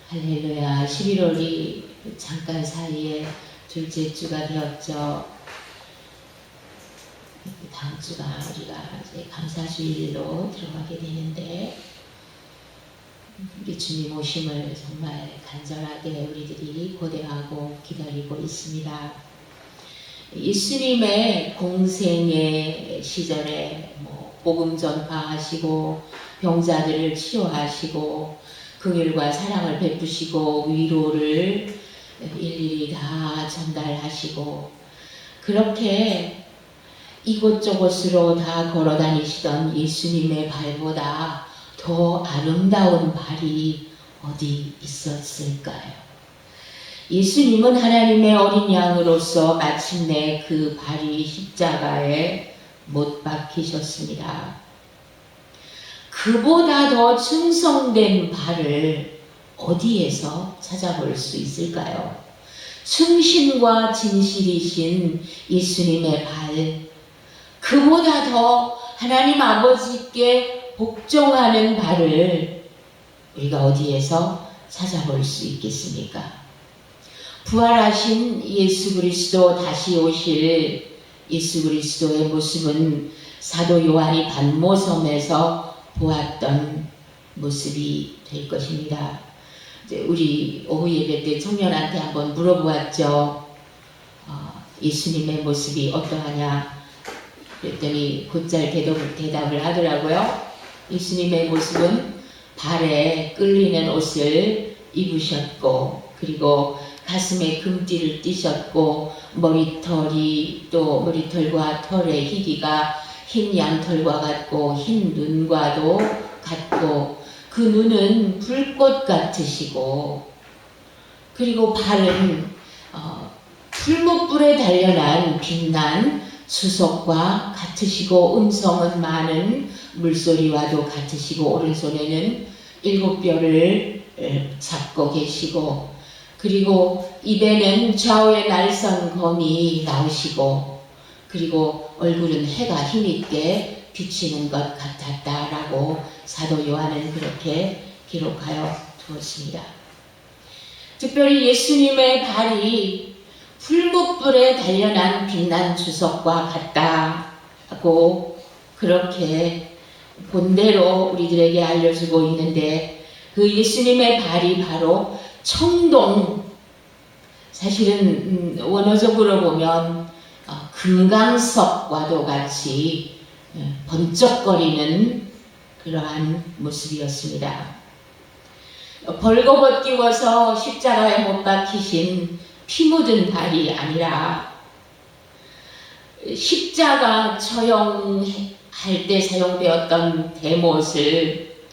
할렐루야. 11월이 잠깐 사이에 둘째 주가 되었죠. 다음 주가 우리가 이제 감사주일로 들어가게 되는데, 우리 주님 오심을 정말 간절하게 우리들이 고대하고 기다리고 있습니다. 예수님의 공생의 시절에 복음 전파하시고 병자들을 치유하시고 긍휼과 사랑을 베푸시고 위로를 일일이 다 전달하시고, 그렇게 이곳저곳으로 다 걸어다니시던 예수님의 발보다 더 아름다운 발이 어디 있었을까요? 예수님은 하나님의 어린 양으로서 마침내 그 발이 십자가에 못 박히셨습니다. 그보다 더 충성된 발을 어디에서 찾아볼 수 있을까요? 충신과 진실이신 예수님의 발, 그보다 더 하나님 아버지께 복종하는 발을 우리가 어디에서 찾아볼 수 있겠습니까? 부활하신 예수 그리스도, 다시 오실 예수 그리스도의 모습은 사도 요한이 반모섬에서 보았던 모습이 될 것입니다. 우리 오후 예배 때 청년한테 한번 물어보았죠. 예수님의 모습이 어떠하냐? 그랬더니 곧잘 대답을 하더라고요. 예수님의 모습은 발에 끌리는 옷을 입으셨고, 그리고 가슴에 금띠를 띠셨고, 머리털과 털의 희기가 흰 양털과 같고 흰 눈과도 같고, 그 눈은 불꽃 같으시고, 그리고 발은 풀무불에 단련한 빛난 수석과 같으시고, 음성은 많은 물소리와도 같으시고, 오른손에는 7뼈를 잡고 계시고, 그리고 입에는 좌우의 날선 검이 나오시고, 그리고 얼굴은 해가 힘있게 비치는 것 같았다라고 사도 요한은 그렇게 기록하여 두었습니다. 특별히 예수님의 발이 풀무불에 단련한 빛난 주석과 같다고 그렇게 본대로 우리들에게 알려주고 있는데, 그 예수님의 발이 바로 청동, 사실은 원어적으로 보면 금강석과도 같이 번쩍거리는 그러한 모습이었습니다. 벌거벗 끼워서 십자가에 못 박히신 피 묻은 발이 아니라, 십자가 처형할 때 사용되었던 대못을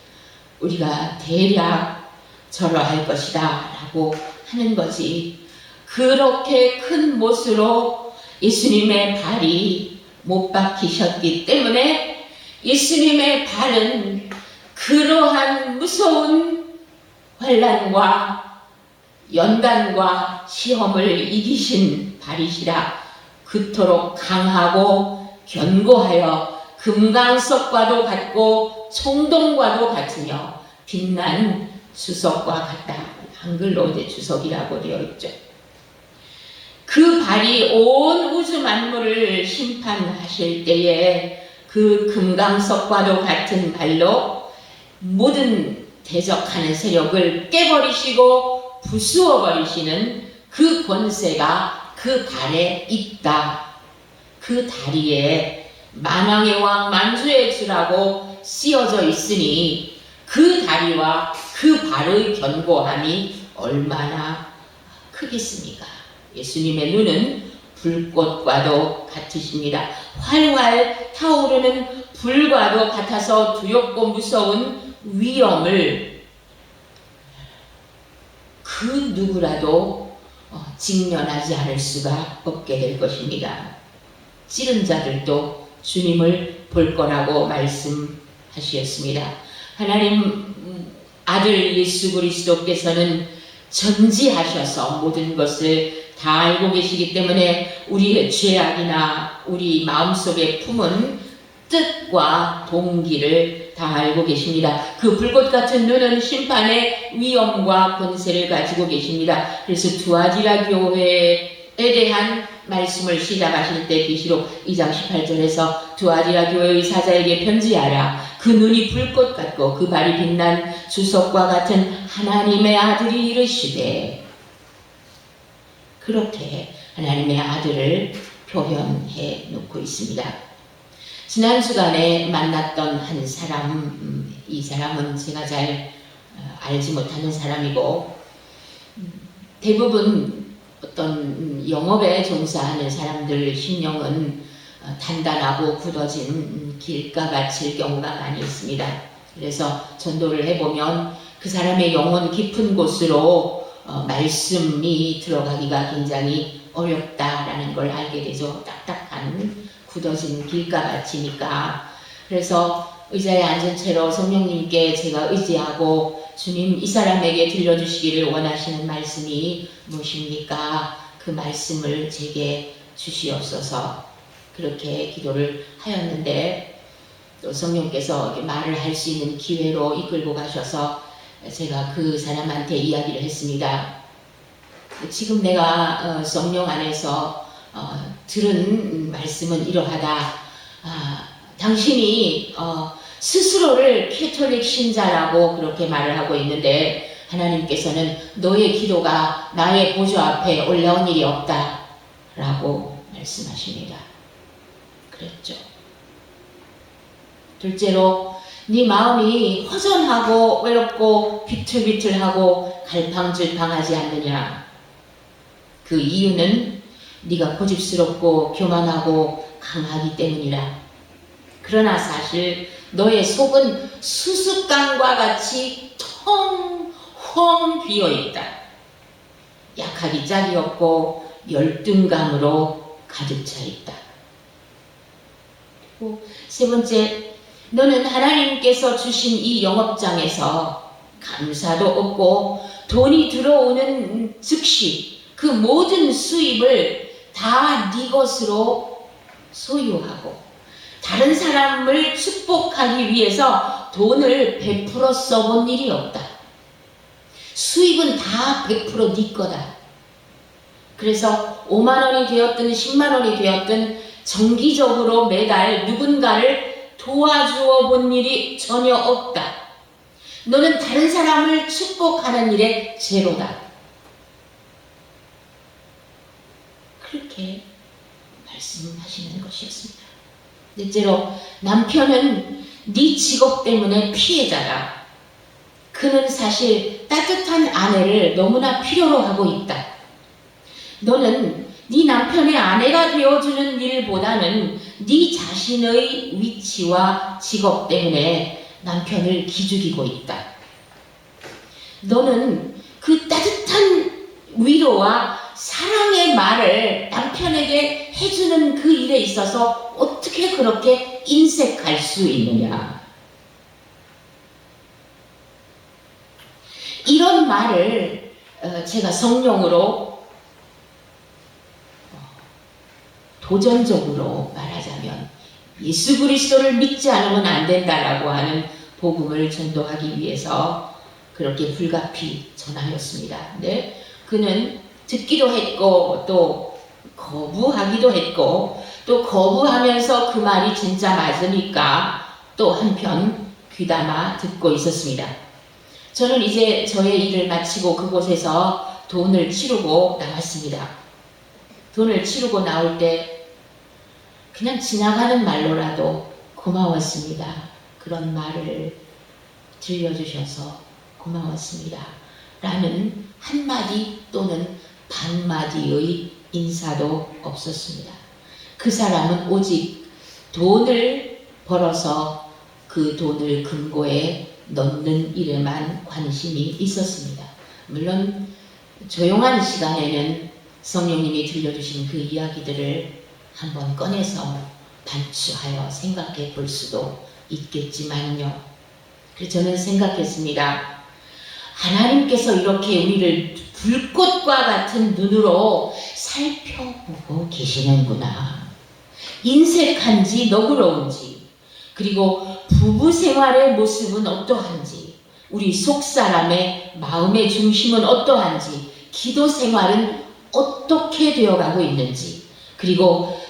우리가 대략 절어할 것이다 라고 하는 거지, 그렇게 큰 못으로 예수님의 발이 못 박히셨기 때문에 예수님의 발은 그러한 무서운 환난과 연단과 시험을 이기신 발이시라, 그토록 강하고 견고하여 금강석과도 같고 청동과도 같으며 빛난 주석과 같다. 한글로 이제 주석이라고 되어 있죠. 그 발이 온 우주 만물을 심판하실 때에 그 금강석과도 같은 발로 모든 대적하는 세력을 깨버리시고 부수어버리시는 그 권세가 그 발에 있다. 그 다리에 만왕의 왕 만주의 주라고 쓰여져 있으니, 그 다리와 그 발의 견고함이 얼마나 크겠습니까? 예수님의 눈은 불꽃과도 같으십니다. 활활 타오르는 불과도 같아서 두렵고 무서운 위험을 그 누구라도 직면하지 않을 수가 없게 될 것입니다. 찌른 자들도 주님을 볼 거라고 말씀하셨습니다. 하나님 아들 예수 그리스도께서는 전지하셔서 모든 것을 다 알고 계시기 때문에 우리의 죄악이나 우리 마음속에 품은 뜻과 동기를 다 알고 계십니다. 그 불꽃 같은 눈은 심판의 위엄과 권세를 가지고 계십니다. 그래서 두아디라 교회에 대한 말씀을 시작하실 때 계시록 2장 18절에서 두아디라 교회의 사자에게 편지하라. 그 눈이 불꽃 같고 그 발이 빛난 주석과 같은 하나님의 아들이 이르시되, 그렇게 하나님의 아들을 표현해 놓고 있습니다. 지난 주간에 만났던 한 사람, 이 사람은 제가 잘 알지 못하는 사람이고, 대부분 어떤 영업에 종사하는 사람들 심령은 단단하고 굳어진 길가 같을 경우가 많이 있습니다. 그래서 전도를 해보면 그 사람의 영혼 깊은 곳으로 말씀이 들어가기가 굉장히 어렵다라는 걸 알게 되죠. 딱딱한 굳어진 길가같이니까. 그래서 의자에 앉은 채로 성령님께 제가 의지하고, 주님, 이 사람에게 들려주시기를 원하시는 말씀이 무엇입니까? 그 말씀을 제게 주시옵소서. 그렇게 기도를 하였는데, 또 성령께서 말을 할 수 있는 기회로 이끌고 가셔서 제가 그 사람한테 이야기를 했습니다. 지금 내가 성령 안에서 들은 말씀은 이러하다. 당신이 스스로를 캐톨릭 신자라고 그렇게 말을 하고 있는데, 하나님께서는 너의 기도가 나의 보좌 앞에 올라온 일이 없다 라고 말씀하십니다. 그랬죠. 둘째로, 네 마음이 허전하고 외롭고 비틀비틀하고 갈팡질팡하지 않느냐. 그 이유는 네가 고집스럽고 교만하고 강하기 때문이라. 그러나 사실 너의 속은 수수깡과 같이 텅 비어있다. 약하기 짝이 없고 열등감으로 가득 차 있다. 그리고 세 번째, 너는 하나님께서 주신 이 영업장에서 감사도 없고 돈이 들어오는 즉시 그 모든 수입을 다 네 것으로 소유하고 다른 사람을 축복하기 위해서 돈을 100% 써본 일이 없다. 수입은 다 100% 네 거다. 그래서 5만 원이 되었든 10만 원이 되었든 정기적으로 매달 누군가를 도와주어 본 일이 전혀 없다. 너는 다른 사람을 축복하는 일에 제로다. 그렇게 말씀하시는 것이었습니다. 넷째로, 남편은 네 직업 때문에 피해자다. 그는 사실 따뜻한 아내를 너무나 필요로 하고 있다. 너는 네 남편의 아내가 되어주는 일보다는 네 자신의 위치와 직업 때문에 남편을 기죽이고 있다. 너는 그 따뜻한 위로와 사랑의 말을 남편에게 해주는 그 일에 있어서 어떻게 그렇게 인색할 수 있느냐. 이런 말을 제가 성령으로 도전적으로 말하자면 예수 그리스도를 믿지 않으면 안 된다라고 하는 복음을 전도하기 위해서 그렇게 불가피 전하였습니다. 네? 그는 듣기도 했고 또 거부하기도 했고 또 거부하면서 그 말이 진짜 맞으니까 또 한편 귀담아 듣고 있었습니다. 저는 이제 저의 일을 마치고 그곳에서 돈을 치르고 나왔습니다. 돈을 치르고 나올 때 그냥 지나가는 말로라도 고마웠습니다. 그런 말을 들려주셔서 고마웠습니다. 라는 한마디 또는 반마디의 인사도 없었습니다. 그 사람은 오직 돈을 벌어서 그 돈을 금고에 넣는 일에만 관심이 있었습니다. 물론 조용한 시간에는 성령님이 들려주신 그 이야기들을 한번 꺼내서 반추하여 생각해 볼 수도 있겠지만요. 그래서 저는 생각했습니다. 하나님께서 이렇게 우리를 불꽃과 같은 눈으로 살펴보고 계시는구나. 인색한지 너그러운지 그리고 부부 생활의 모습은 어떠한지, 우리 속사람의 마음의 중심은 어떠한지, 기도 생활은 어떻게 되어가고 있는지, 그리고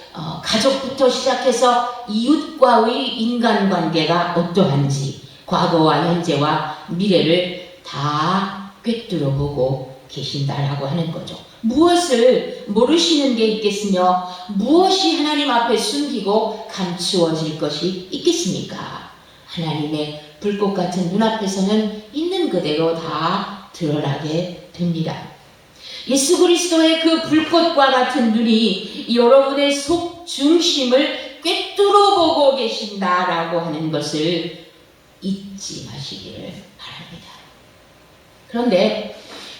가족부터 시작해서 이웃과의 인간관계가 어떠한지, 과거와 현재와 미래를 다 꿰뚫어 보고 계신다라고 하는 거죠. 무엇을 모르시는 게 있겠으며 무엇이 하나님 앞에 숨기고 감추어질 것이 있겠습니까? 하나님의 불꽃 같은 눈앞에서는 있는 그대로 다 드러나게 됩니다. 예수 그리스도의 그 불꽃과 같은 눈이 여러분의 속 중심을 꿰뚫어 보고 계신다라고 하는 것을 잊지 마시기를 바랍니다. 그런데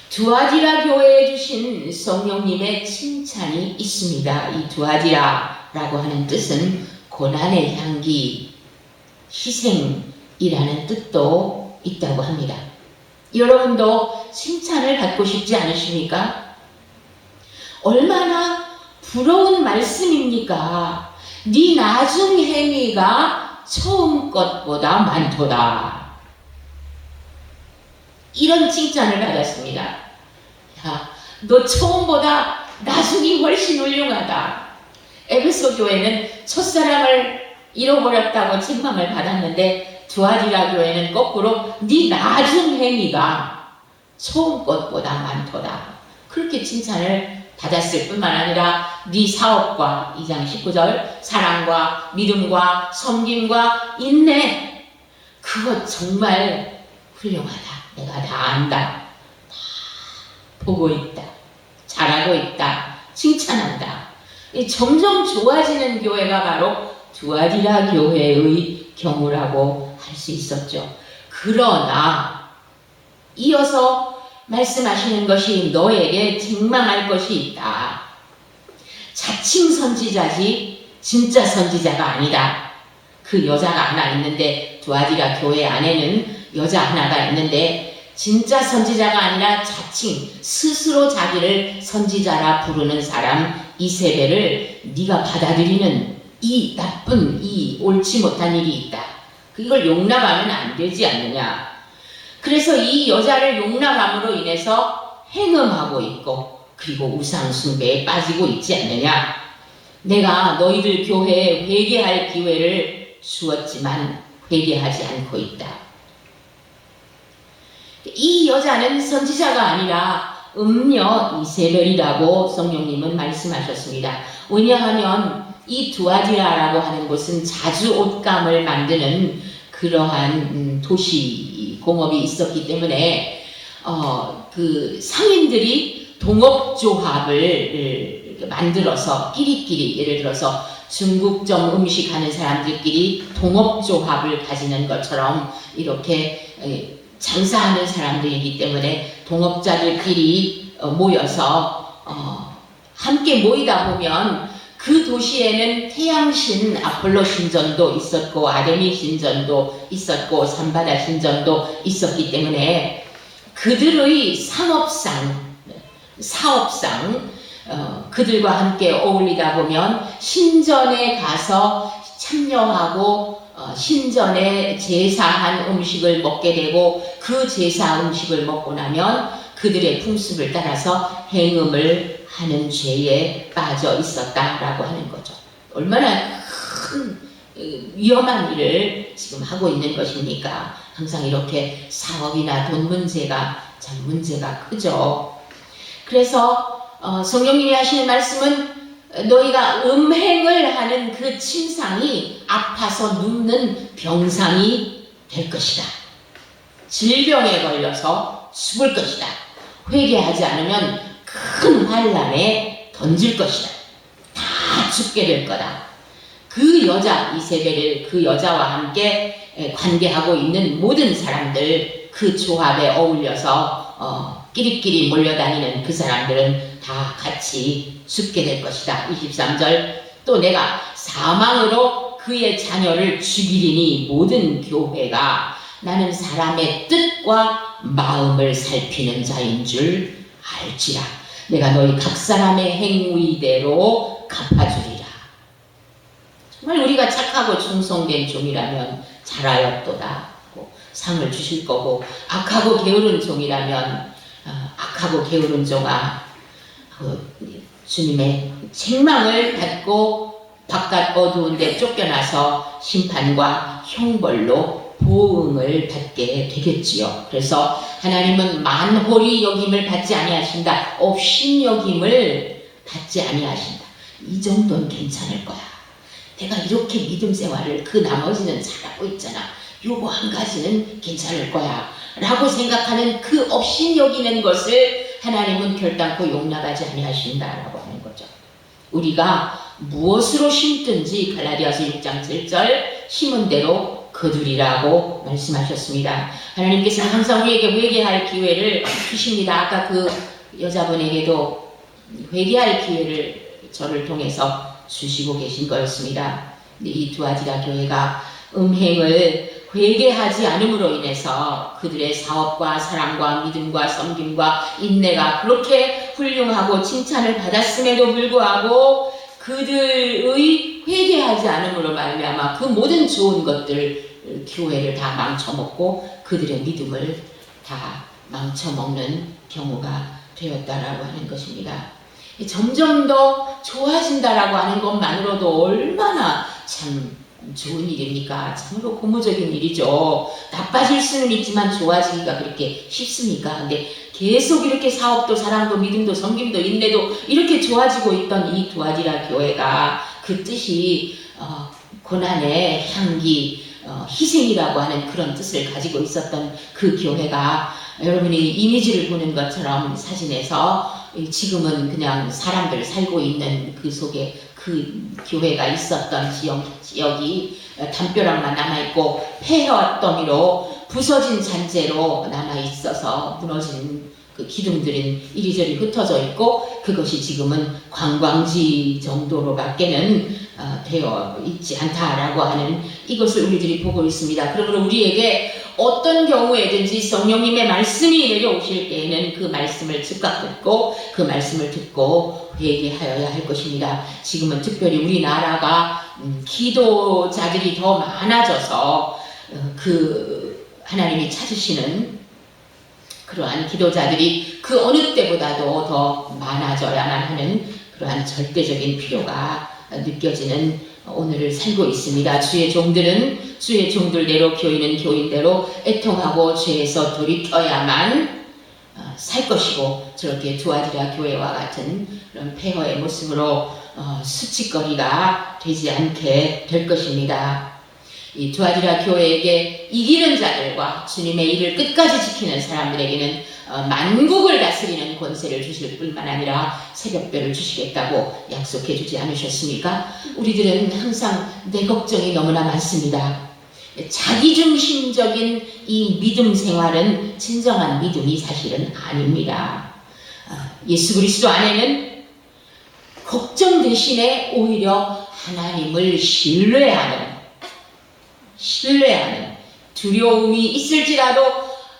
두아디라 교회에 주신 성령님의 칭찬이 있습니다. 이 두아디라라고 하는 뜻은 고난의 향기, 희생이라는 뜻도 있다고 합니다. 여러분도 칭찬을 받고 싶지 않으십니까? 얼마나 부러운 말씀입니까? 네 나중 행위가 처음 것보다 많도다. 이런 칭찬을 받았습니다. 야, 너 처음보다 나중이 훨씬 훌륭하다. 에베소 교회는 첫사랑을 잃어버렸다고 책망을 받았는데 두아디라 교회는 거꾸로 네 나중 행위가 처음 것보다 많도다. 그렇게 칭찬을 받았을 뿐만 아니라 네 사업과 2장 19절 사랑과 믿음과 섬김과 인내 그것 정말 훌륭하다. 내가 다 안다. 다 보고 있다. 잘하고 있다. 칭찬한다. 점점 좋아지는 교회가 바로 두아디라 교회의 경우라고 할 수 있었죠. 그러나 이어서 말씀하시는 것이 너에게 책망할 것이 있다. 자칭 선지자지 진짜 선지자가 아니다. 그 여자가 하나 있는데 두아디라 교회 안에는 여자 하나가 있는데 진짜 선지자가 아니라 자칭 스스로 자기를 선지자라 부르는 사람 이세벨을 네가 받아들이는 이 나쁜 이 옳지 못한 일이 있다. 이걸 용납하면 안 되지 않느냐. 그래서 이 여자를 용납함으로 인해서 행음하고 있고 그리고 우상 숭배에 빠지고 있지 않느냐. 내가 너희들 교회에 회개할 기회를 주었지만 회개하지 않고 있다. 이 여자는 선지자가 아니라 음녀 이세벨이라고 성령님은 말씀하셨습니다. 왜냐하면 이 두아디라라고 하는 곳은 자주 옷감을 만드는 그러한 도시 공업이 있었기 때문에 그 상인들이 동업조합을 만들어서 끼리끼리 예를 들어서 중국점 음식 하는 사람들끼리 동업조합을 가지는 것처럼 이렇게 장사하는 사람들이기 때문에 동업자들끼리 모여서 함께 모이다 보면 그 도시에는 태양신 아폴로 신전도 있었고 아데미 신전도 있었고 산바다 신전도 있었기 때문에 그들의 사업상 그들과 함께 어울리다 보면 신전에 가서 참여하고 신전에 제사한 음식을 먹게 되고 그 제사 음식을 먹고 나면 그들의 풍습을 따라서 행음을 하는 죄에 빠져 있었다라고 하는 거죠. 얼마나 큰 위험한 일을 지금 하고 있는 것입니까? 항상 이렇게 사업이나 돈 문제가 참 문제가 크죠. 그래서 성령님이 하시는 말씀은 너희가 음행을 하는 그 침상이 아파서 눕는 병상이 될 것이다. 질병에 걸려서 죽을 것이다. 회개하지 않으면 큰 환란에 던질 것이다. 다 죽게 될 거다. 그 여자 이세벨을 그 여자와 함께 관계하고 있는 모든 사람들 그 조합에 어울려서 끼리끼리 몰려다니는 그 사람들은 다 같이 죽게 될 것이다. 23절 또 내가 사망으로 그의 자녀를 죽이리니 모든 교회가 나는 사람의 뜻과 마음을 살피는 자인 줄 알지라. 내가 너희 각 사람의 행위대로 갚아주리라. 정말 우리가 착하고 충성된 종이라면 잘하였도다 하고 상을 주실 거고, 악하고 게으른 종이라면 악하고 게으른 종아, 주님의 책망을 받고 바깥 어두운 데 쫓겨나서 심판과 형벌로 보응을 받게 되겠지요. 그래서 하나님은 만홀히 여김을 받지 아니하신다. 없인 여김을 받지 아니하신다. 이 정도는 괜찮을 거야. 내가 이렇게 믿음 생활을 그 나머지는 잘하고 있잖아. 요거 한 가지는 괜찮을 거야. 라고 생각하는 그 없인 여기는 것을 하나님은 결단코 용납하지 아니하신다라고 하는 거죠. 우리가 무엇으로 심든지 갈라디아서 6장 7절 심은 대로 거두리라고 말씀하셨습니다. 하나님께서는 항상 우리에게 회개할 기회를 주십니다. 아까 그 여자분에게도 회개할 기회를 저를 통해서 주시고 계신 거였습니다. 이 두아디라 교회가 음행을 회개하지 않음으로 인해서 그들의 사업과 사랑과 믿음과 섬김과 인내가 그렇게 훌륭하고 칭찬을 받았음에도 불구하고 그들의 회개하지 않음으로 말미암아 그 모든 좋은 것들 교회를 다 망쳐먹고 그들의 믿음을 다 망쳐먹는 경우가 되었다라고 하는 것입니다. 점점 더 좋아진다라고 하는 것만으로도 얼마나 참 좋은 일입니까? 참으로 고무적인 일이죠. 나빠질 수는 있지만 좋아지기가 그렇게 쉽습니까? 근데 계속 이렇게 사업도 사랑도 믿음도 섬김도 인내도 이렇게 좋아지고 있던 이 두아디라 교회가 그 뜻이 고난의 향기, 희생이라고 하는 그런 뜻을 가지고 있었던 그 교회가 여러분이 이미지를 보는 것처럼 사진에서 지금은 그냥 사람들 살고 있는 그 속에 그 교회가 있었던 지역이 담벼락만 남아있고 폐허 더미로 부서진 잔재로 남아있어서 무너진 그 기둥들은 이리저리 흩어져 있고 그것이 지금은 관광지 정도로밖에는 되어 있지 않다라고 하는 이것을 우리들이 보고 있습니다. 그러므로 우리에게 어떤 경우에든지 성령님의 말씀이 내려오실 때에는 그 말씀을 즉각 듣고 그 말씀을 듣고 회개하여야 할 것입니다. 지금은 특별히 우리나라가 기도자들이 더 많아져서 그 하나님이 찾으시는 그러한 기도자들이 그 어느 때보다도 더 많아져야만 하는 그러한 절대적인 필요가 느껴지는 오늘을 살고 있습니다. 주의 종들은 주의 종들대로 교인은 교인대로 애통하고 죄에서 돌이켜야만 살 것이고 저렇게 두아디라 교회와 같은 그런 폐허의 모습으로 수치거리가 되지 않게 될 것입니다. 이 두아디라 교회에게 이기는 자들과 주님의 일을 끝까지 지키는 사람들에게는 만국을 다스리는 권세를 주실 뿐만 아니라 새벽별을 주시겠다고 약속해 주지 않으셨습니까? 우리들은 항상 내 걱정이 너무나 많습니다. 자기중심적인 이 믿음 생활은 진정한 믿음이 사실은 아닙니다. 예수 그리스도 안에는 걱정 대신에 오히려 하나님을 신뢰하는 두려움이 있을지라도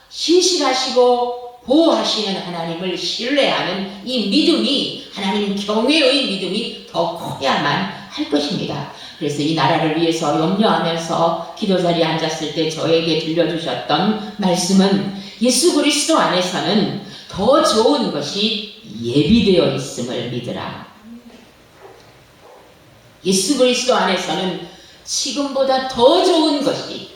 신실하시고 보호하시는 하나님을 신뢰하는 이 믿음이 하나님 경외의 믿음이 더 커야만 할 것입니다. 그래서 이 나라를 위해서 염려하면서 기도자리에 앉았을 때 저에게 들려주셨던 말씀은 예수 그리스도 안에서는 더 좋은 것이 예비되어 있음을 믿으라. 예수 그리스도 안에서는 지금보다 더 좋은 것이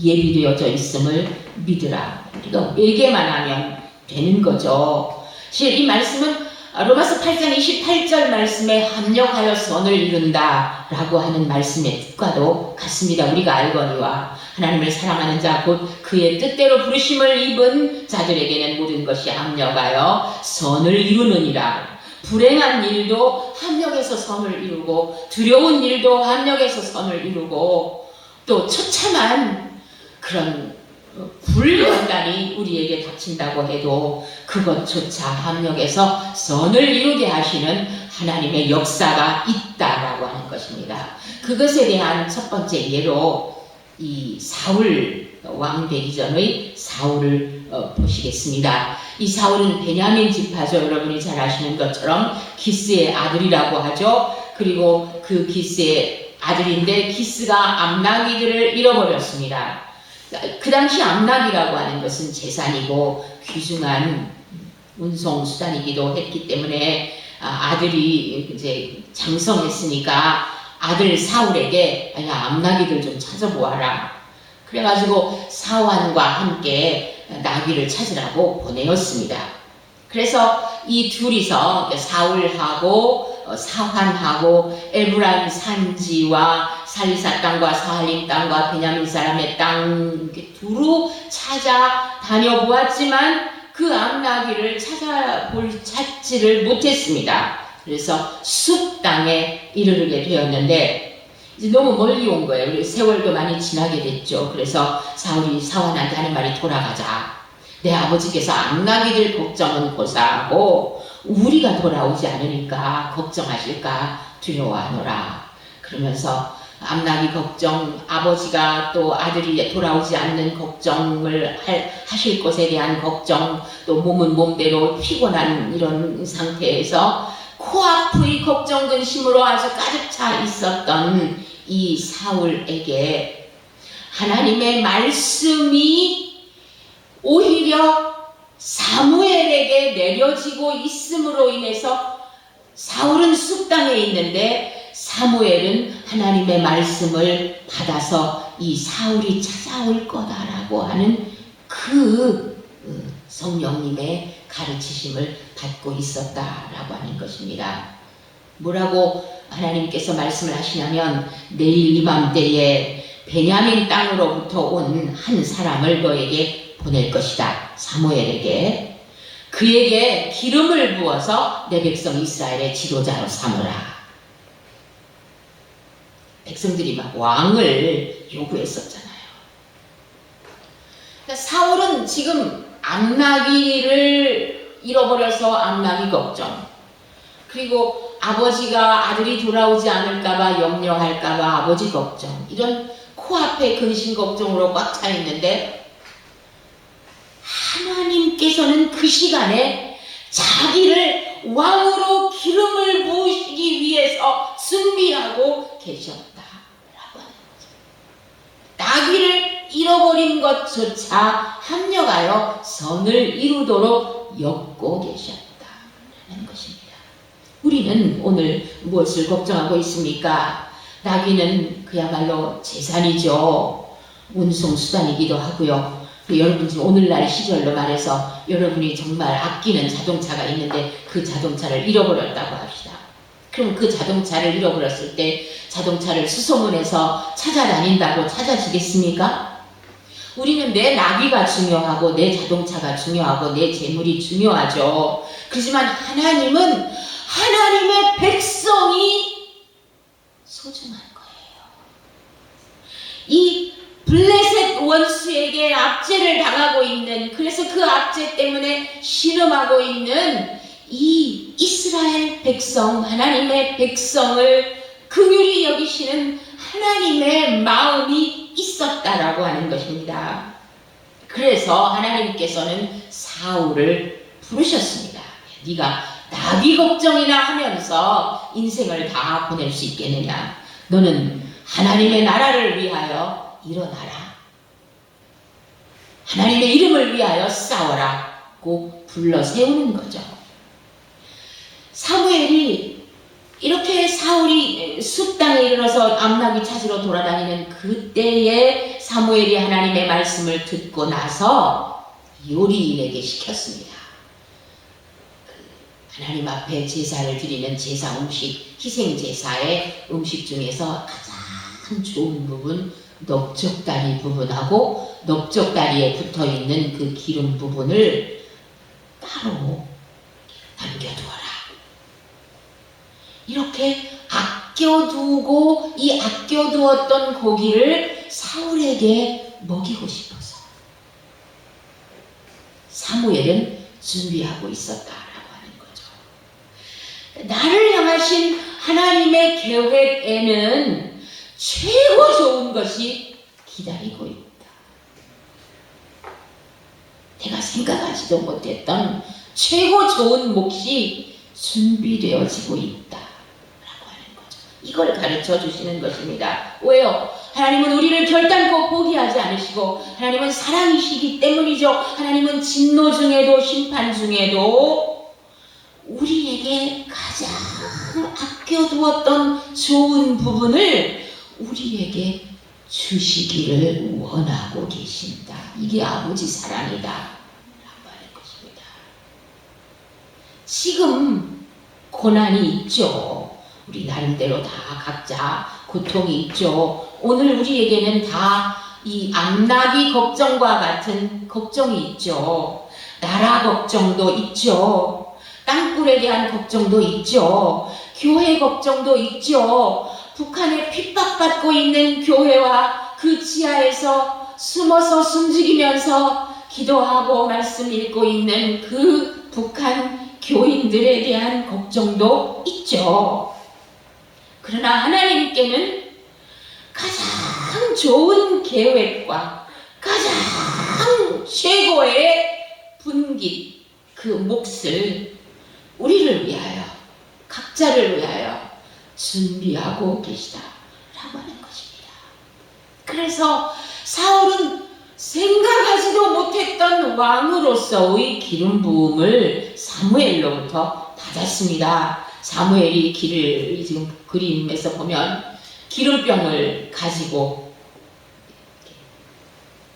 예비되어져 있음을 믿으라. 우리가 얘기만 하면 되는 거죠. 사실 이 말씀은 로마서 8장 28절 말씀에 합력하여 선을 이룬다 라고 하는 말씀의 뜻과도 같습니다. 우리가 알거니와 하나님을 사랑하는 자 곧 그의 뜻대로 부르심을 입은 자들에게는 모든 것이 합력하여 선을 이루느니라. 불행한 일도 합력해서 선을 이루고 두려운 일도 합력해서 선을 이루고 또 처참한 그런 불연단이 우리에게 닥친다고 해도 그것조차 합력해서 선을 이루게 하시는 하나님의 역사가 있다라고 하는 것입니다. 그것에 대한 첫 번째 예로 이 사울 왕 되기 전의 사울을 보시겠습니다. 이 사울은 베냐민 지파죠. 여러분이 잘 아시는 것처럼 기스의 아들이라고 하죠. 그리고 그 기스의 아들인데 기스가 암나귀들을 잃어버렸습니다. 그 당시 암나귀라고 하는 것은 재산이고 귀중한 운송수단이기도 했기 때문에 아들이 이제 장성했으니까 아들 사울에게 야, 암나귀들 좀 찾아보아라. 그래가지고 사환과 함께 나귀를 찾으라고 보내었습니다. 그래서 이 둘이서 사울하고 사환하고 에브라임 산지와 살리사 땅과 사할림 땅과 베냐민 사람의 땅 두루 찾아 다녀보았지만 그 암나귀를 찾지를 못했습니다. 그래서 숲 땅에 이르게 되었는데 이제 너무 멀리 온 거예요. 세월도 많이 지나게 됐죠. 그래서 사울이 사환한테 하는 말이 돌아가자. 내 아버지께서 암나귀들 걱정은 고사하고 우리가 돌아오지 않으니까 걱정하실까 두려워하노라. 그러면서 암나귀 걱정, 아버지가 또 아들이 돌아오지 않는 걱정을 하실 것에 대한 걱정, 또 몸은 몸대로 피곤한 이런 상태에서 코앞의 걱정 근심으로 아주 가득 차 있었던 이 사울에게 하나님의 말씀이 오히려 사무엘에게 내려지고 있음으로 인해서 사울은 숲 땅에 있는데 사무엘은 하나님의 말씀을 받아서 이 사울이 찾아올 거다라고 하는 그 성령님의 가르치심을 받고 있었다라고 하는 것입니다. 뭐라고 하나님께서 말씀을 하시냐면 내일 이맘때에 베냐민 땅으로부터 온 한 사람을 너에게 보낼 것이다. 사무엘에게 그에게 기름을 부어서 내 백성 이스라엘의 지도자로 삼으라. 백성들이 막 왕을 요구했었잖아요. 그러니까 사울은 지금 암나귀를 잃어버려서 암나귀 걱정, 그리고 아버지가 아들이 돌아오지 않을까봐 염려할까봐 아버지 걱정, 이런 코앞에 근심 걱정으로 꽉 차 있는데 하나님께서는 그 시간에 자기를 왕으로 기름을 부으시기 위해서 준비하고 계셨다라고 하는 거죠. 나귀를 잃어버린 것조차 합력하여 선을 이루도록 엮고 계셨다라는 것입니다. 우리는 오늘 무엇을 걱정하고 있습니까? 나귀는 그야말로 재산이죠. 운송수단이기도 하고요. 여러분 지금 오늘날 시절로 말해서 여러분이 정말 아끼는 자동차가 있는데 그 자동차를 잃어버렸다고 합시다. 그럼 그 자동차를 잃어버렸을 때 자동차를 수소문해서 찾아다닌다고 찾아지겠습니까? 우리는 내 나귀가 중요하고 내 자동차가 중요하고 내 재물이 중요하죠. 그렇지만 하나님은 하나님의 백성이 소중한 거예요. 이 블레셋 원수에게 압제를 당하고 있는, 그래서 그 압제 때문에 신음하고 있는 이 이스라엘 백성, 하나님의 백성을 긍휼히 여기시는 하나님의 마음이 있었다라고 하는 것입니다. 그래서 하나님께서는 사울을 부르셨습니다. 네가 나귀 걱정이나 하면서 인생을 다 보낼 수 있겠느냐? 너는 하나님의 나라를 위하여 일어나라. 하나님의 이름을 위하여 싸워라고 불러 세우는 거죠. 사무엘이 이렇게 사울이 숲 땅에 이르러서 암나귀 찾으러 돌아다니는 그때에 사무엘이 하나님의 말씀을 듣고 나서 요리인에게 시켰습니다. 하나님 앞에 제사를 드리는 제사 음식, 희생 제사의 음식 중에서 가장 좋은 부분, 넓적다리 부분하고 넓적다리에 붙어있는 그 기름 부분을 따로 남겨두어라. 이렇게 아껴두고 이 아껴두었던 고기를 사울에게 먹이고 싶어서 사무엘은 준비하고 있었다라고 하는 거죠. 나를 향하신 하나님의 계획에는 최고 좋은 것이 기다리고 있다. 내가 생각하지도 못했던 최고 좋은 몫이 준비되어지고 있다. 라고 하는 거죠. 이걸 가르쳐 주시는 것입니다. 왜요? 하나님은 우리를 결단코 포기하지 않으시고 하나님은 사랑이시기 때문이죠. 하나님은 진노 중에도 심판 중에도 우리에게 가장 아껴두었던 좋은 부분을 우리에게 주시기를 원하고 계신다. 이게 아버지 사랑이다 라고 하는 것입니다. 지금 고난이 있죠. 우리 나름대로 다 각자 고통이 있죠. 오늘 우리에게는 다 이 암나기 걱정과 같은 걱정이 있죠. 나라 걱정도 있죠. 땅굴에 대한 걱정도 있죠. 교회 걱정도 있죠. 북한에 핍박받고 있는 교회와 그 지하에서 숨어서 숨죽이면서 기도하고 말씀 읽고 있는 그 북한 교인들에 대한 걱정도 있죠. 그러나 하나님께는 가장 좋은 계획과 가장 최고의 분깃, 그 몫을 우리를 위하여, 각자를 위하여 준비하고 계시다라고 하는 것입니다. 그래서 사울은 생각하지도 못했던 왕으로서의 기름 부음을 사무엘로부터 받았습니다. 사무엘이 지금 그림에서 보면 기름병을 가지고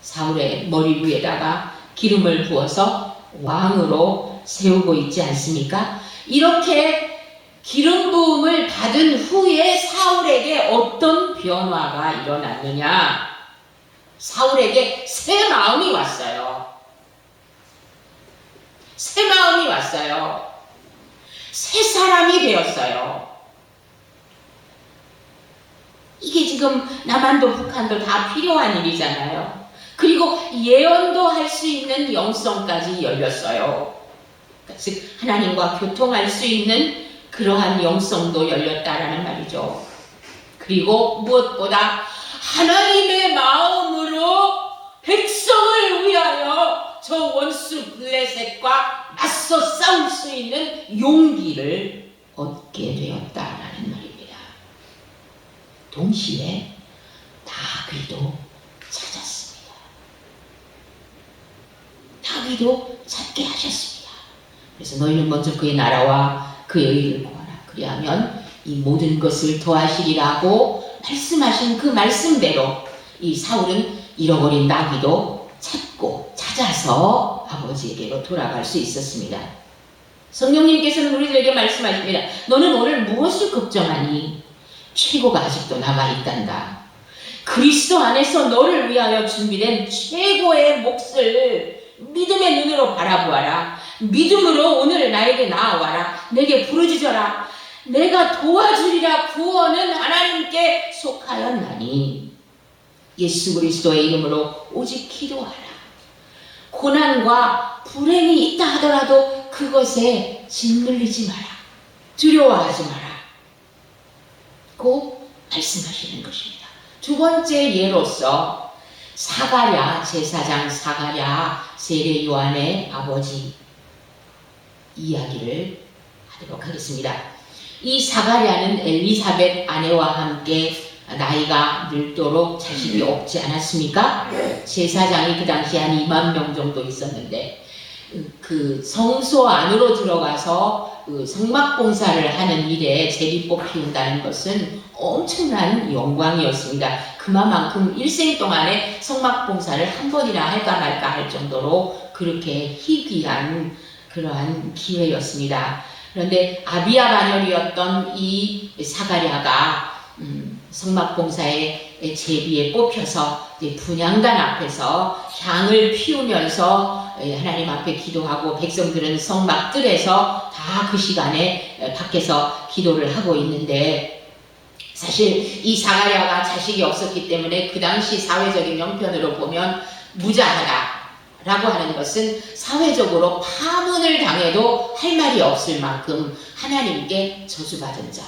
사울의 머리 위에다가 기름을 부어서 왕으로 세우고 있지 않습니까? 이렇게 기름 부음을 받은 후에 사울에게 어떤 변화가 일어났느냐? 사울에게 새 마음이 왔어요. 새 마음이 왔어요. 새 사람이 되었어요. 이게 지금 남한도 북한도 다 필요한 일이잖아요. 그리고 예언도 할 수 있는 영성까지 열렸어요. 즉 하나님과 교통할 수 있는 그러한 영성도 열렸다라는 말이죠. 그리고 무엇보다 하나님의 마음으로 백성을 위하여 저 원수 블레셋과 맞서 싸울 수 있는 용기를 얻게 되었다라는 말입니다. 동시에 다윗도 찾았습니다. 다윗도 찾게 하셨습니다. 그래서 너희는 먼저 그의 나라와 그의 의를 구하라. 그리하면 이 모든 것을 더하시리라고 말씀하신 그 말씀대로 이 사울은 잃어버린 나귀도 찾고 찾아서 아버지에게로 돌아갈 수 있었습니다. 성령님께서는 우리들에게 말씀하십니다. 너는 오늘 무엇을 걱정하니? 최고가 아직도 남아 있단다. 그리스도 안에서 너를 위하여 준비된 최고의 몫을 믿음의 눈으로 바라보아라. 믿음으로 오늘 나에게 나아와라. 내게 부르짖어라. 내가 도와주리라. 구원은 하나님께 속하였나니 예수 그리스도의 이름으로 오직 기도하라. 고난과 불행이 있다 하더라도 그것에 짓눌리지 마라. 두려워하지 마라. 고 말씀하시는 것입니다. 두 번째 예로서 사가랴, 제사장 사가랴, 세례 요한의 아버지 이야기를 하도록 하겠습니다. 이 사가랴는 엘리사벳 아내와 함께 나이가 늙도록 자식이 없지 않았습니까? 제사장이 그 당시 한 2만 명 정도 있었는데 그 성소 안으로 들어가서 그 성막봉사를 하는 일에 제비꽃 피운다는 것은 엄청난 영광이었습니다. 그만큼 일생 동안에 성막봉사를 한 번이나 할까 말까 할 정도로 그렇게 희귀한 그러한 기회였습니다. 그런데 아비야 반열이었던 이 사가랴가 성막봉사의 제비에 뽑혀서 분향단 앞에서 향을 피우면서 하나님 앞에 기도하고 백성들은 성막들에서 다 그 시간에 밖에서 기도를 하고 있는데 사실 이 사가랴가 자식이 없었기 때문에 그 당시 사회적인 형편으로 보면 무자하다라고 하는 것은 사회적으로 파문을 당해도 할 말이 없을 만큼 하나님께 저주받은 자,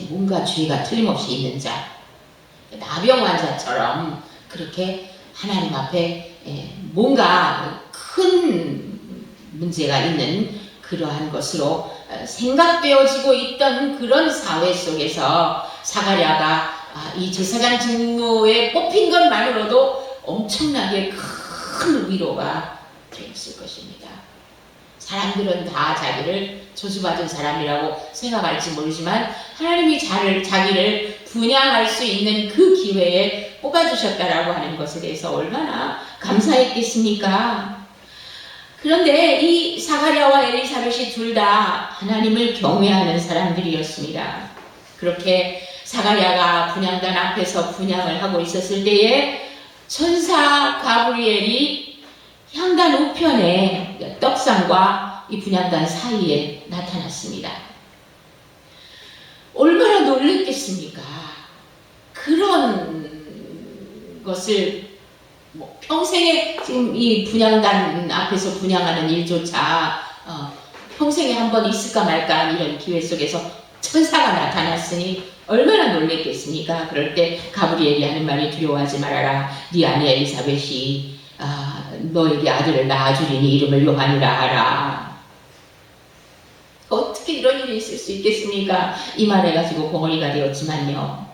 뭔가 죄가 틀림없이 있는 자, 나병 환자처럼 그렇게 하나님 앞에 뭔가 큰 문제가 있는 그러한 것으로 생각되어지고 있던 그런 사회 속에서 사가랴가 이 제사장 직무에 뽑힌 것만으로도 엄청나게 큰 위로가 되었을 것입니다. 사람들은 다 자기를 저주받은 사람이라고 생각할지 모르지만 하나님이 자기를 분양할 수 있는 그 기회에 뽑아주셨다라고 하는 것에 대해서 얼마나 감사했겠습니까? 그런데 이 사가랴와 엘리사벳이 둘 다 하나님을 경외하는 사람들이었습니다. 그렇게 사가랴가 분향단 앞에서 분향을 하고 있었을 때에 천사 가브리엘이 향단 우편에 떡상과 이 분향단 사이에 나타났습니다. 얼마나 놀랬겠습니까? 그런 것을 평생에 지금 이 분향단 앞에서 분향하는 일조차 평생에 한 번 있을까 말까 이런 기회 속에서 천사가 나타났으니 얼마나 놀랬겠습니까? 그럴 때 가브리엘이 하는 말이 두려워하지 말아라. 네 아내 엘리사벳이 너에게 아들을 낳아주리니 이름을 요한이라 하라. 어떻게 이런 일이 있을 수 있겠습니까? 이 말해가지고 봉어리가 되었지만요.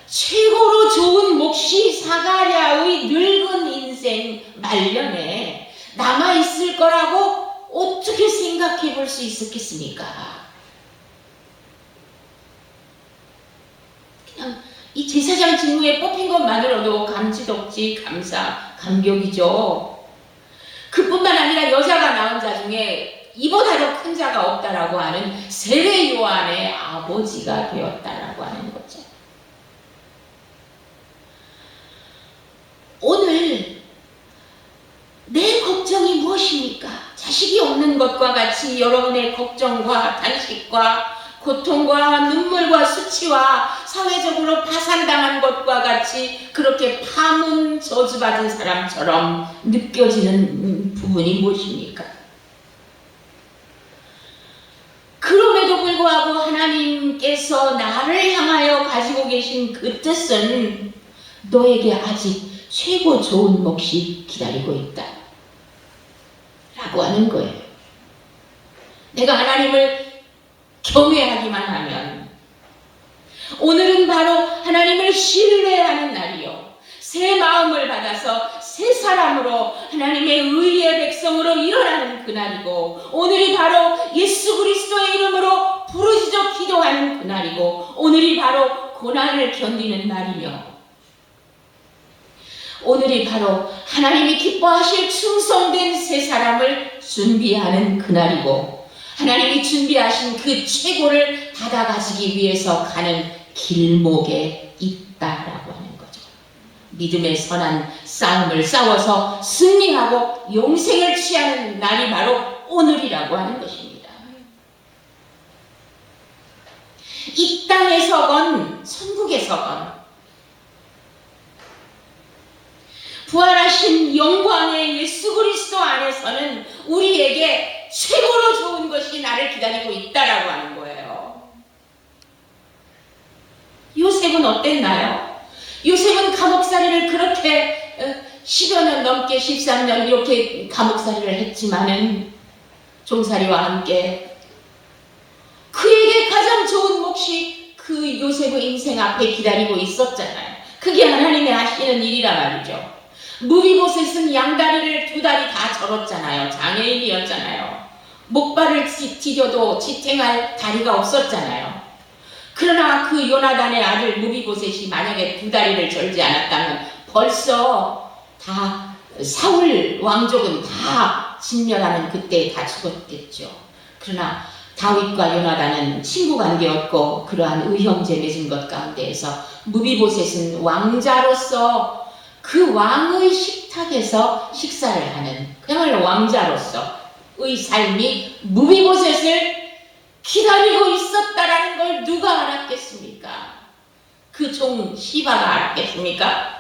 최고로 좋은 몫이 사가랴의 늙은 인생 말년에 남아있을 거라고 어떻게 생각해 볼 수 있었겠습니까? 그냥 이 제사장 직무에 뽑힌 것만으로도 감지덕지 감격이죠. 그뿐만 아니라 여자가 낳은 자 중에 이보다 더 큰 자가 없다라고 하는 세례 요한의 아버지가 되었다라고 하는 거죠. 오늘 내 걱정이 무엇입니까? 자식이 없는 것과 같이 여러분의 걱정과 단식과 고통과 눈물과 수치와 사회적으로 파산당한 것과 같이 그렇게 파문 저주받은 사람처럼 느껴지는 부분이 무엇입니까? 그럼에도 불구하고 하나님께서 나를 향하여 가지고 계신 그 뜻은 너에게 아직 최고 좋은 몫이 기다리고 있다 라고 하는 거예요. 내가 하나님을 경외하기만 하면 오늘은 바로 하나님을 신뢰하는 날이요, 새 마음을 받아서 새 사람으로 하나님의 의의 백성으로 일어나는 그날이고, 오늘이 바로 예수 그리스도의 이름으로 부르짖어 기도하는 그날이고, 오늘이 바로 고난을 견디는 날이며, 오늘이 바로 하나님이 기뻐하실 충성된 새 사람을 준비하는 그날이고, 하나님이 준비하신 그 최고를 받아가지기 위해서 가는 길목에 있다라고 하는 거죠. 믿음의 선한 싸움을 싸워서 승리하고 영생을 취하는 날이 바로 오늘이라고 하는 것입니다. 이 땅에서건 천국에서건 부활하신 영광의 예수 그리스도 안에서는 우리에게 최고로 좋은 것이 나를 기다리고 있다라고 하는 거예요. 요셉은 어땠나요? 요셉은 감옥살이를 그렇게 10여 년 넘게 13년 이렇게 감옥살이를 했지만은 종살이와 함께 그에게 가장 좋은 몫이 그 요셉의 인생 앞에 기다리고 있었잖아요. 그게 하나님의 하시는 일이라 말이죠. 무비보셋은 양다리를 2다리 다 절었잖아요. 장애인이었잖아요. 목발을 디뎌도 지탱할 다리가 없었잖아요. 그러나 그 요나단의 아들 무비보셋이 만약에 2다리를 절지 않았다면 벌써 다 사울 왕족은 다 진멸하는 그때 다 죽었겠죠. 그러나 다윗과 요나단은 친구 관계였고 그러한 의형제 맺은 것 가운데에서 무비보셋은 왕자로서 그 왕의 식탁에서 식사를 하는, 그야말로 왕자로서의 삶이 무비보셋을 기다리고 있었다라는 걸 누가 알았겠습니까? 그 종 시바가 알았겠습니까?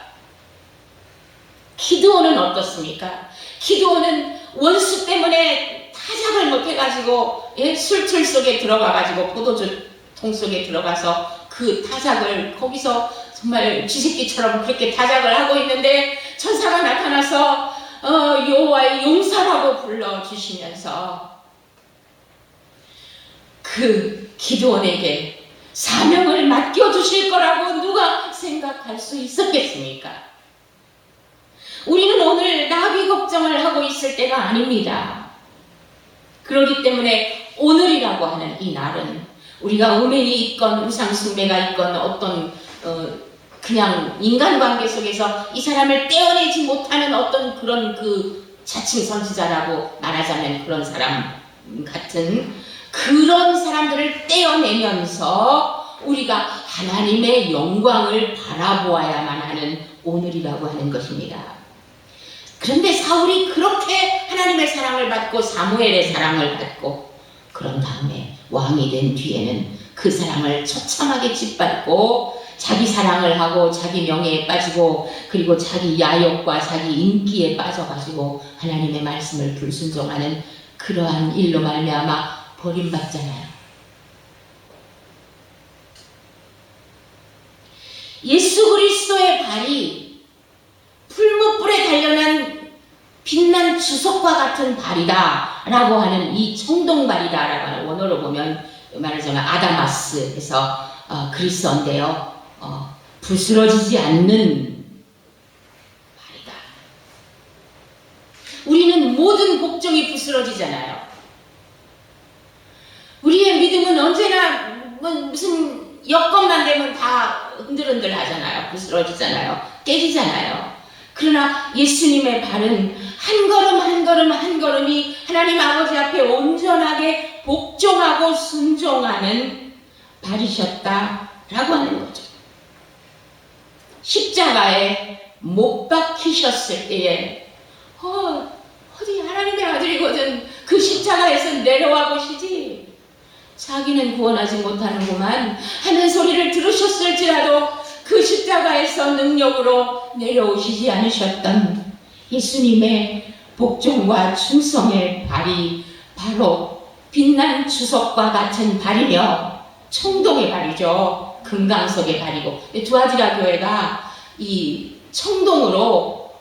기드온은 어떻습니까? 기드온은 원수 때문에 타작을 못해가지고 술틀 속에 들어가가지고 포도주통 속에 들어가서 그 타작을 거기서 정말 쥐새끼처럼 그렇게 타작을 하고 있는데 천사가 나타나서 여호와의 용사라고 불러주시면서 그 기드온에게 사명을 맡겨주실 거라고 누가 생각할 수 있었겠습니까? 우리는 오늘 나비 걱정을 하고 있을 때가 아닙니다. 그렇기 때문에 오늘이라고 하는 이 날은 우리가 음행이 있건 우상숭배가 있건 어떤 그냥 인간관계 속에서 이 사람을 떼어내지 못하는 어떤 그런 그 자칭 선지자라고 말하자면 그런 사람 같은 그런 사람들을 떼어내면서 우리가 하나님의 영광을 바라보아야만 하는 오늘이라고 하는 것입니다. 그런데 사울이 그렇게 하나님의 사랑을 받고 사무엘의 사랑을 받고 그런 다음에 왕이 된 뒤에는 그 사랑을 처참하게 짓밟고 자기 사랑을 하고 자기 명예에 빠지고 그리고 자기 야욕과 자기 인기에 빠져가지고 하나님의 말씀을 불순종하는 그러한 일로 말미암아 버림받잖아요. 예수 그리스도의 발이 풀무불에 달려난 빛난 주석과 같은 발이다 라고 하는 이 청동발이다 라고 하는 원어로 보면 말하자면 아다마스에서 그리스어인데요. 부스러지지 않는 발이다. 우리는 모든 복종이 부스러지잖아요. 우리의 믿음은 언제나 무슨 여건만 되면 다 흔들흔들 하잖아요. 부스러지잖아요. 깨지잖아요. 그러나 예수님의 발은 한 걸음 한 걸음 한 걸음이 하나님 아버지 앞에 온전하게 복종하고 순종하는 발이셨다라고 하는 거죠. 십자가에 못 박히셨을 때에 어디 하나님의 아들이거든 그 십자가에서 내려와 보시지 자기는 구원하지 못하는구만 하는 소리를 들으셨을지라도 그 십자가에서 능력으로 내려오시지 않으셨던 예수님의 복종과 충성의 발이 바로 빛난 주석과 같은 발이며 청동의 발이죠. 금강석의 발이고 두아지라 교회가 이 청동으로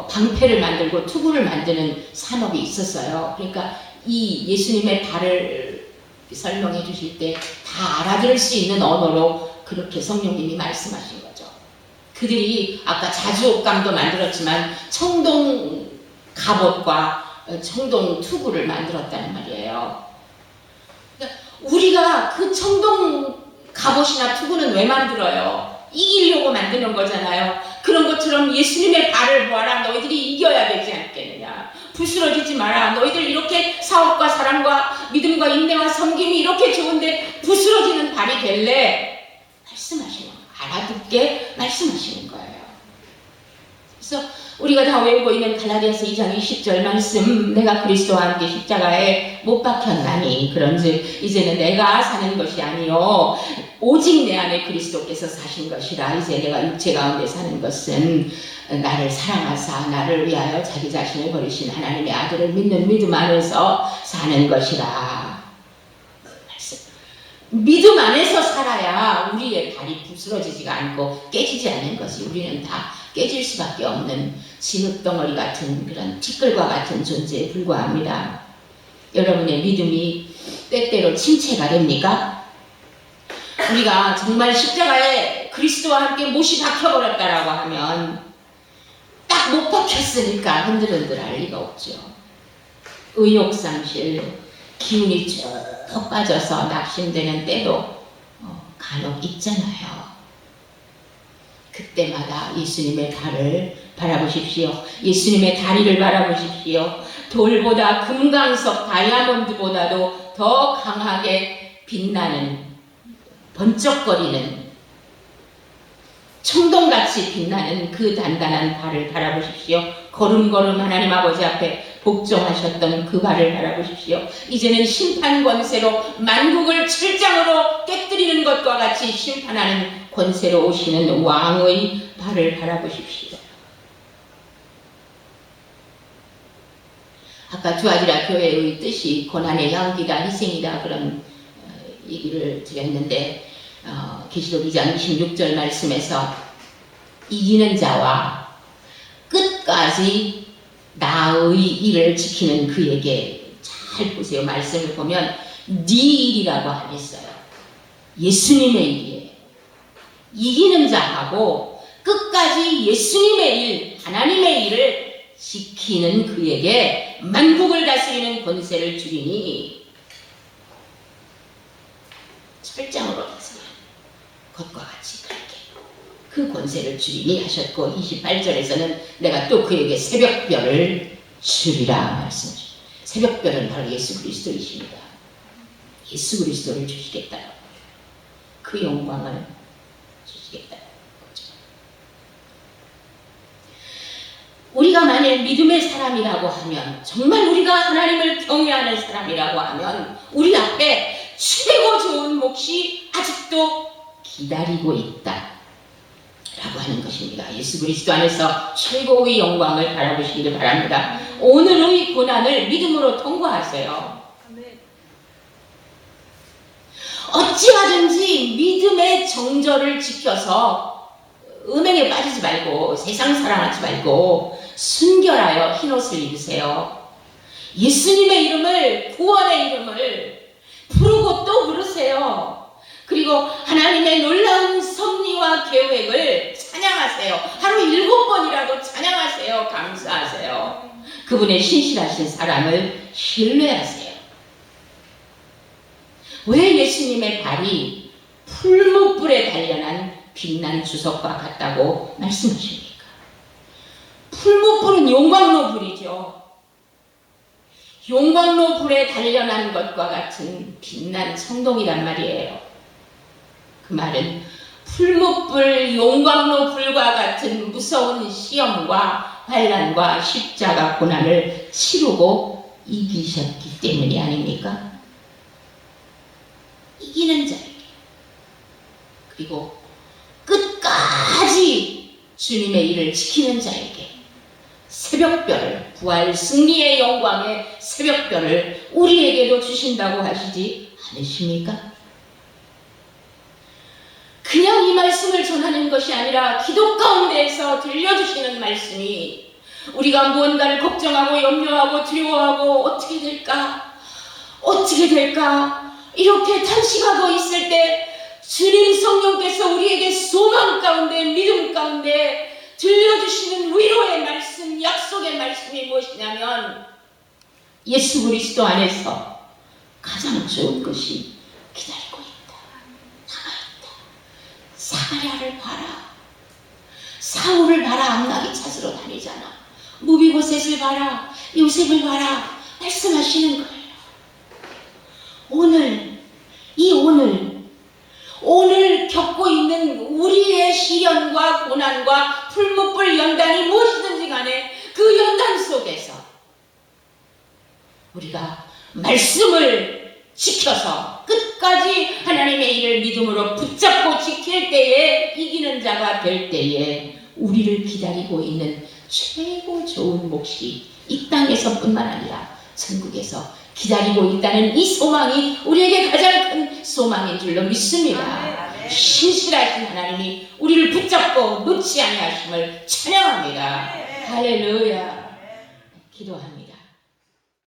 방패를 만들고 투구를 만드는 산업이 있었어요. 그러니까 이 예수님의 발을 설명해 주실 때 다 알아들을 수 있는 언어로 그렇게 성령님이 말씀하신 거죠. 그들이 아까 자주옥감도 만들었지만 청동 갑옷과 청동 투구를 만들었다는 말이에요. 그러니까 우리가 그 청동 갑옷이나 투구는 왜 만들어요? 이기려고 만드는 거잖아요. 그런 것처럼 예수님의 발을 보아라. 너희들이 이겨야 되지 않겠느냐. 부스러지지 마라. 너희들 이렇게 사업과 사랑과 믿음과 인내와 섬김이 이렇게 좋은데 부스러지는 발이 될래? 말씀하시는 거예요. 알아듣게 말씀하시는 거예요. 그래서 우리가 다 외우고 있는 갈라디아서 2장 20절 말씀 내가 그리스도와 함께 십자가에 못 박혔나니 그런즉 이제는 내가 사는 것이 아니요 오직 내 안에 그리스도께서 사신 것이라. 이제 내가 육체 가운데 사는 것은 나를 사랑하사 나를 위하여 자기 자신을 버리신 하나님의 아들을 믿는 믿음 안에서 사는 것이라. 믿음 안에서 살아야 우리의 발이 부스러지지가 않고 깨지지 않는 것이 우리는 다 깨질 수밖에 없는 진흙덩어리 같은 그런 티끌과 같은 존재에 불과합니다. 여러분의 믿음이 때때로 침체가 됩니까? 우리가 정말 십자가에 그리스도와 함께 못이 박혀버렸다라고 하면 딱 못 박혔으니까 흔들흔들 할 리가 없죠. 의욕상실, 기운이 쭉 빠져서 낙심되는 때도 간혹 있잖아요. 그때마다 예수님의 발을 바라보십시오. 예수님의 다리를 바라보십시오. 돌보다 금강석 다이아몬드보다도 더 강하게 빛나는 번쩍거리는 청동같이 빛나는 그 단단한 발을 바라보십시오. 걸음걸음 하나님 아버지 앞에 복종하셨던 그 발을 바라보십시오. 이제는 심판 권세로 만국을 철장으로 깨뜨리는 것과 같이 심판하는 권세로 오시는 왕의 발을 바라보십시오. 아까 두아지라 교회의 뜻이 고난의 향기다, 희생이다 그런 얘기를 드렸는데 계시록 2장 26절 말씀에서 이기는 자와 끝까지 나의 일을 지키는 그에게, 잘 보세요. 말씀을 보면 네 일이라고 안 했어요. 예수님의 일이에요. 이기는 자하고 끝까지 예수님의 일, 하나님의 일을 지키는 그에게 만국을 다스리는 권세를 주리니 철장으로 다스리는 것과 같이 그렇게 그 권세를 주리니 하셨고, 28절에서는 내가 또 그에게 새벽별을 주리라 말씀하십니다. 새벽별은 바로 예수 그리스도이십니다. 예수 그리스도를 주시겠다고, 그 영광을 주시겠다고. 우리가 만일 믿음의 사람이라고 하면, 정말 우리가 하나님을 경외하는 사람이라고 하면 우리 앞에 최고 좋은 몫이 아직도 기다리고 있다 라고 하는 것입니다. 예수 그리스도 안에서 최고의 영광을 바라보시기를 바랍니다. 오늘의 고난을 믿음으로 통과하세요. 어찌하든지 믿음의 정절을 지켜서 음행에 빠지지 말고, 세상 사랑하지 말고 순결하여 흰옷을 입으세요. 예수님의 이름을, 구원의 이름을 부르고 또 부르세요. 그리고 하나님의 놀라운 섭리와 계획을 찬양하세요. 하루 7번이라도 찬양하세요. 감사하세요. 그분의 신실하신 사랑을 신뢰하세요. 왜 예수님의 발이 풀무불에 단련한 빛난 주석과 같다고 말씀하십니까? 풀무불은 용광로 불이죠. 용광로 불에 단련한 것과 같은 빛난 성동이란 말이에요. 그 말은 풀무불, 용광로 불과 같은 무서운 시험과 환난과 십자가 고난을 치르고 이기셨기 때문이 아닙니까? 이기는 자에게, 그리고 끝까지 주님의 일을 지키는 자에게 새벽별을, 부활 승리의 영광의 새벽별을 우리에게도 주신다고 하시지 않으십니까? 그냥 이 말씀을 전하는 것이 아니라 기도 가운데에서 들려주시는 말씀이, 우리가 무언가를 걱정하고 염려하고 두려워하고 어떻게 될까 이렇게 탄식하고 있을 때 주님 성령께서 우리에게 소망 가운데, 믿음 가운데 들려주시는 위로의 말씀, 약속의 말씀이 무엇이냐면 예수 그리스도 안에서 가장 좋은 것이 기다리고 있다, 남아있다. 사마리아를 봐라, 사울을 봐라, 암나기 찾으러 다니잖아. 무비보셋을 봐라, 요셉을 봐라 말씀하시는 거예요. 오늘 겪고 있는 우리의 시련과 고난과 풀무불 연단이 무엇이든지 간에 그 연단 속에서 우리가 말씀을 지켜서 끝까지 하나님의 일을 믿음으로 붙잡고 지킬 때에, 이기는 자가 될 때에 우리를 기다리고 있는 최고 좋은 몫이 이 땅에서뿐만 아니라 천국에서 기다리고 있다는 이 소망이 우리에게 가장 큰 소망인 줄로 믿습니다. 신실하신 하나님이 우리를 붙잡고 놓지 아니하심을 찬양합니다. 할렐루야. 기도합니다.